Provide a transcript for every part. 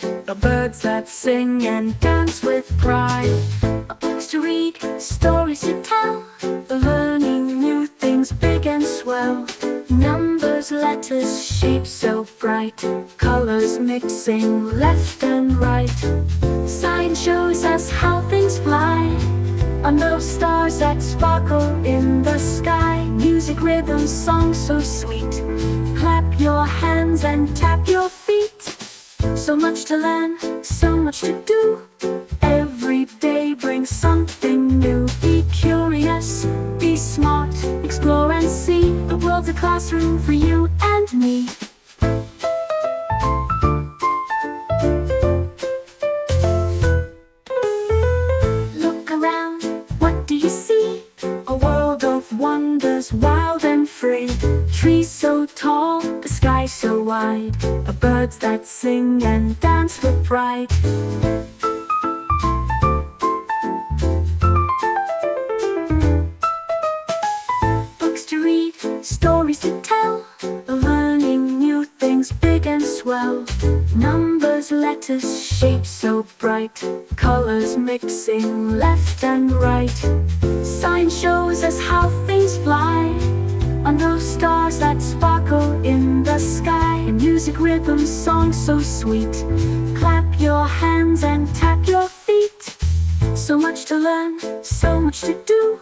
right. Birds that sing and dance with pride. Books to read, stories to tell, learning new things big and swell. Numbers, letters, shapes so bright, colors mixing left and right. Science shows us how things fly on those stars that sparkle in the sky. Music, rhythm, song so sweet. Clap your hands and tap your feet. So much to learn, so much to do. Every day brings something new. Be curious, be smart, explore and see. The world's a classroom for you and me. Look around, what do you see? A world of wonders, wild and free. Trees so tall, the sky so wide, birds that sing and dance with pride. Books to read, stories to tell, learning new things big and swell. Numbers, letters, shapes so bright, colors mixing left and right. Science shows us how things fly on those stars that sparkle in the sky. Music, rhythm, song so sweet. Clap your hands and tap your feet. So much to learn, so much to do.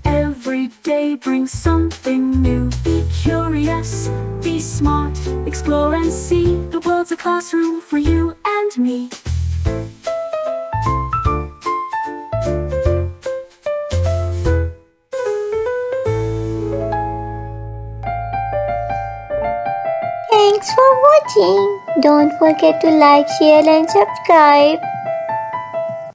Every day brings something new. Be curious, be smart, explore and see. The world's a classroom for you and me. Thanks for watching. Don't forget to like, share and subscribe.